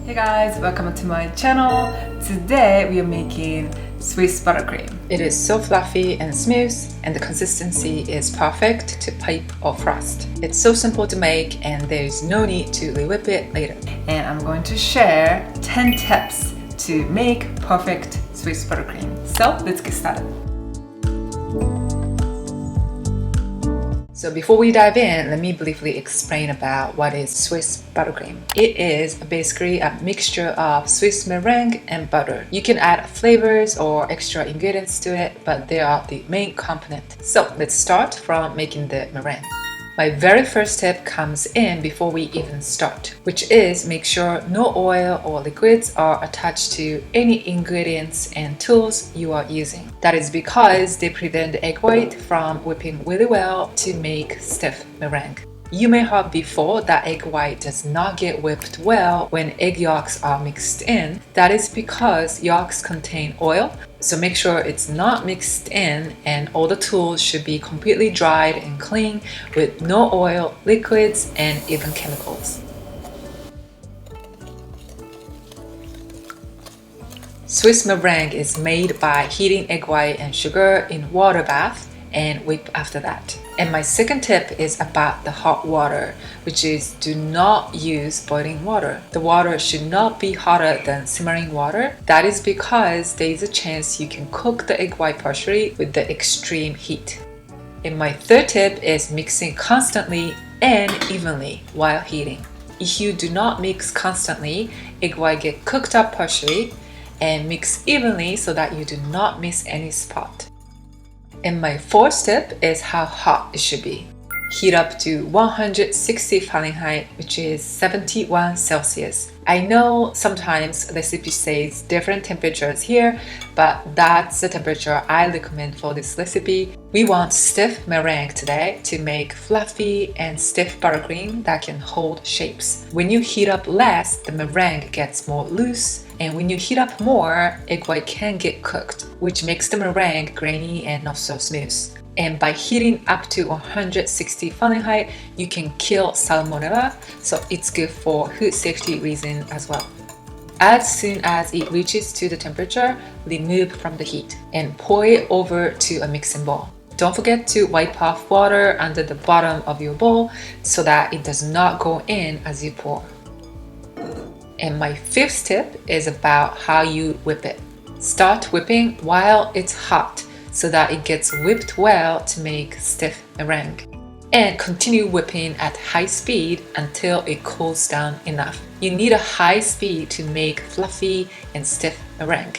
Hey guys, welcome to my channel. Today we are making Swiss buttercream. It is so fluffy and smooth, and the consistency is perfect to pipe or frost. It's so simple to make and there is no need to re-whip it later. And I'm going to share 10 tips to make perfect Swiss buttercream. So let's get started. So before we dive in, let me briefly explain about what is Swiss buttercream. It is basically a mixture of Swiss meringue and butter. You can add flavors or extra ingredients to it, but they are the main component. So let's start from making the meringue. My very first tip comes in before we even start, which is make sure no oil or liquids are attached to any ingredients and tools you are using. That is because they prevent the egg white from whipping really well to make stiff meringue. You may have before that egg white does not get whipped well when egg yolks are mixed in. That is because yolks contain oil, so make sure it's not mixed in, and all the tools should be completely dried and clean with no oil, liquids, and even chemicals. Swiss meringue is made by heating egg white and sugar in water bath and whip after that. And my second tip is about the hot water, which is do not use boiling water. The water should not be hotter than simmering water. That is because there is a chance you can cook the egg white partially with the extreme heat. And my third tip is mixing constantly and evenly while heating. If you do not mix constantly, egg white get cooked up partially, and mix evenly so that you do not miss any spot. And my fourth tip is how hot it should be. Heat up to 160 Fahrenheit, which is 71 Celsius. I know sometimes recipe says different temperatures here, but that's the temperature I recommend for this recipe. We want stiff meringue today to make fluffy and stiff buttercream that can hold shapes. When you heat up less, the meringue gets more loose, and when you heat up more, egg white can get cooked, which makes the meringue grainy and not so smooth. And by heating up to 160 Fahrenheit, you can kill salmonella, so it's good for food safety reasons as well. As soon as it reaches to the temperature, remove from the heat and pour it over to a mixing bowl. Don't forget to wipe off water under the bottom of your bowl so that it does not go in as you pour. And my fifth tip is about how you whip it. Start whipping while it's hot so that it gets whipped well to make stiff meringue. And continue whipping at high speed until it cools down enough. You need a high speed to make fluffy and stiff meringue.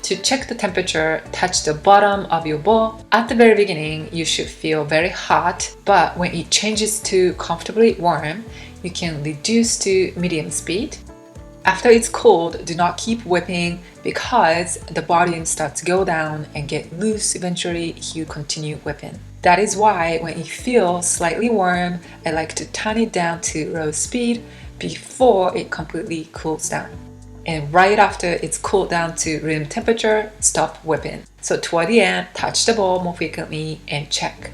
To check the temperature, touch the bottom of your bowl. At the very beginning, you should feel very hot, but when it changes to comfortably warm, you can reduce to medium speed. After it's cooled, do not keep whipping because the volume starts to go down and get loose eventually if you continue whipping. That is why when it feels slightly warm, I like to turn it down to low speed before it completely cools down. And right after it's cooled down to room temperature, stop whipping. So toward the end, touch the bowl more frequently and check.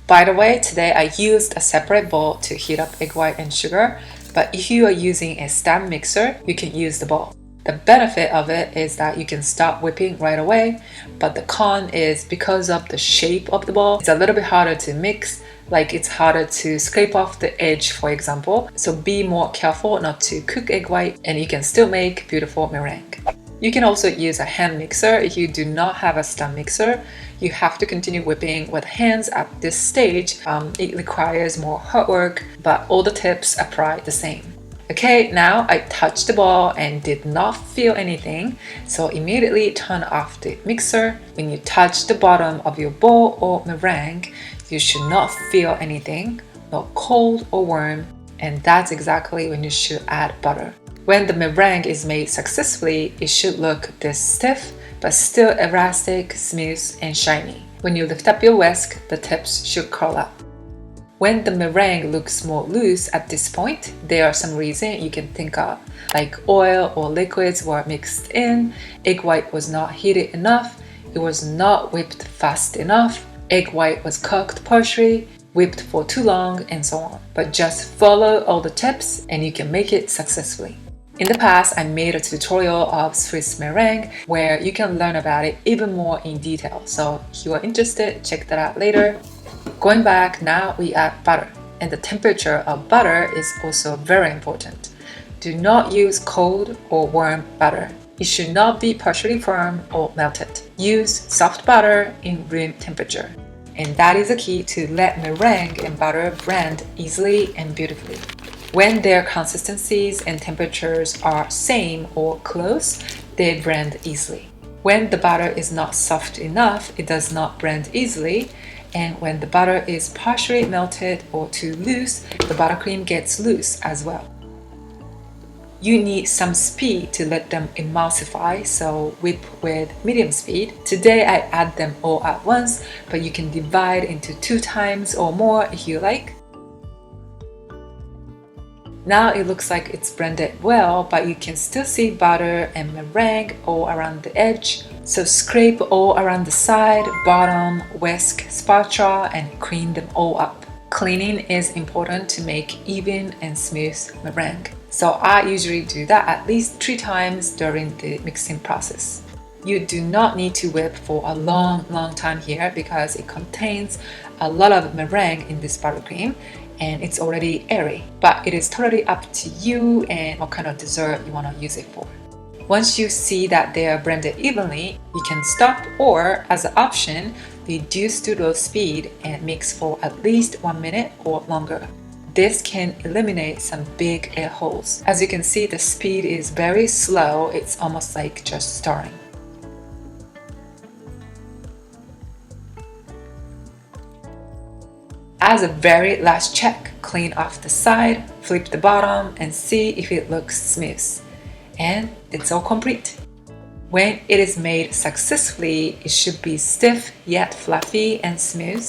By the way, today I used a separate bowl to heat up egg white and sugar, but if you are using a stand mixer, you can use the bowl. The benefit of it is that you can stop whipping right away, but the con is because of the shape of the bowl, it's a little bit harder to mix, like it's harder to scrape off the edge, for example. So be more careful not to cook egg white, and you can still make beautiful meringue. You can also use a hand mixer if you do not have a stand mixer. You have to continue whipping with hands at this stage. It requires more hard work, but all the tips apply the same. Okay, now I touched the ball and did not feel anything, so immediately turn off the mixer. When you touch the bottom of your bowl or meringue, you should not feel anything, not cold or warm, and that's exactly when you should add butter. When the meringue is made successfully, it should look this stiff, but still elastic, smooth, and shiny. When you lift up your whisk, the tips should curl up. When the meringue looks more loose at this point, there are some reasons you can think of, like oil or liquids were mixed in, egg white was not heated enough, it was not whipped fast enough, egg white was cooked partially, whipped for too long, and so on. But just follow all the tips and you can make it successfully. In the past, I made a tutorial of Swiss meringue where you can learn about it even more in detail. So if you are interested, check that out later. Going back, now we add butter. And the temperature of butter is also very important. Do not use cold or warm butter. It should not be partially firm or melted. Use soft butter in room temperature. And that is the key to let meringue and butter blend easily and beautifully. When their consistencies and temperatures are same or close, they blend easily. When the butter is not soft enough, it does not blend easily. And when the butter is partially melted or too loose, the buttercream gets loose as well. You need some speed to let them emulsify, so whip with medium speed. Today I add them all at once, but you can divide into 2 times or more if you like. Now it looks like it's blended well, but you can still see butter and meringue all around the edge. So scrape all around the side, bottom, whisk, spatula, and clean them all up. Cleaning is important to make even and smooth meringue. So I usually do that at least 3 times during the mixing process. You do not need to whip for a long time here because it contains a lot of meringue in this buttercream and it's already airy. But it is totally up to you and what kind of dessert you want to use it for. Once you see that they are blended evenly, you can stop or, as an option, reduce to low speed and mix for at least 1 minute or longer. This can eliminate some big air holes. As you can see, the speed is very slow. It's almost like just stirring. As a very last check, clean off the side, flip the bottom, and see if it looks smooth. And it's all complete. When it is made successfully, it should be stiff yet fluffy and smooth.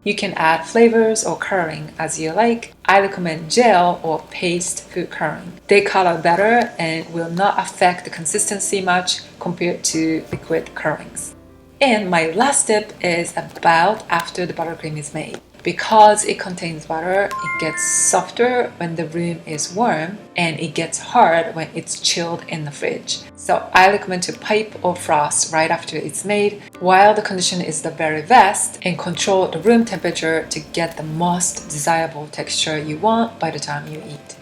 You can add flavors or coloring as you like. I recommend gel or paste food coloring. They color better and will not affect the consistency much compared to liquid colorings. And my last tip is about after the buttercream is made. Because it contains butter, it gets softer when the room is warm and it gets hard when it's chilled in the fridge. So I recommend to pipe or frost right after it's made while the condition is the very best and control the room temperature to get the most desirable texture you want by the time you eat.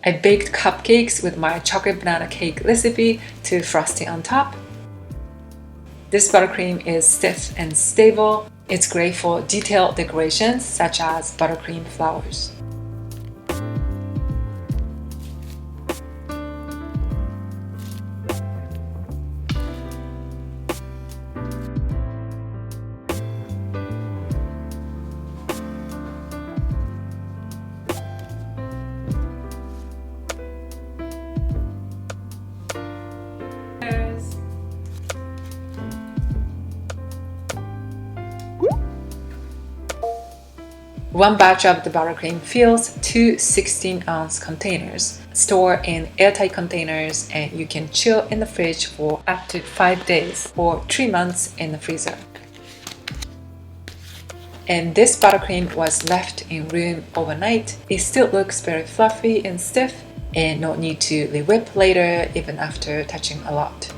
I baked cupcakes with my chocolate banana cake recipe to frosting on top. This buttercream is stiff and stable. It's great for detailed decorations such as buttercream flowers. One batch of the buttercream fills 2 16-ounce containers. Store in airtight containers and you can chill in the fridge for up to 5 days or 3 months in the freezer. And this buttercream was left in room overnight. It still looks very fluffy and stiff and no need to re-whip later even after touching a lot.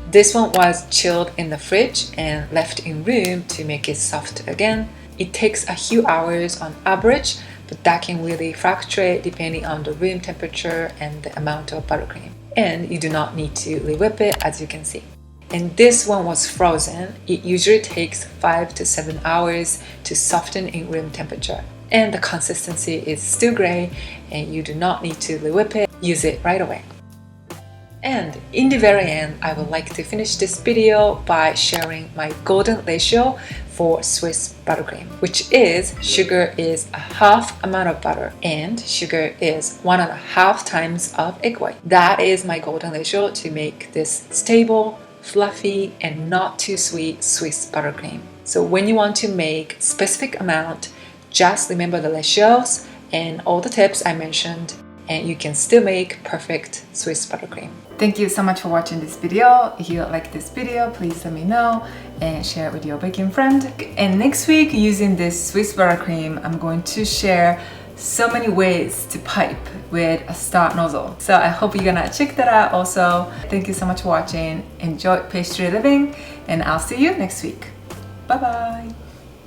This one was chilled in the fridge and left in room to make it soft again. It takes a few hours on average, but that can really fluctuate depending on the room temperature and the amount of buttercream. And you do not need to re-whip it, as you can see. And this one was frozen. It usually takes 5 to 7 hours to soften in room temperature. And the consistency is still great and you do not need to re-whip it. Use it right away. And in the very end, I would like to finish this video by sharing my golden ratio for Swiss buttercream, which is sugar is a half amount of butter and sugar is 1.5 times of egg white. That is my golden ratio to make this stable, fluffy, and not too sweet Swiss buttercream. So when you want to make specific amount, just remember the ratios and all the tips I mentioned, and you can still make perfect Swiss buttercream. Thank you so much for watching this video. If you like this video, please let me know and share it with your baking friend. And next week, using this Swiss buttercream, I'm going to share so many ways to pipe with a star nozzle. So I hope you're gonna check that out also. Thank you so much for watching. Enjoy pastry living, and I'll see you next week. Bye bye.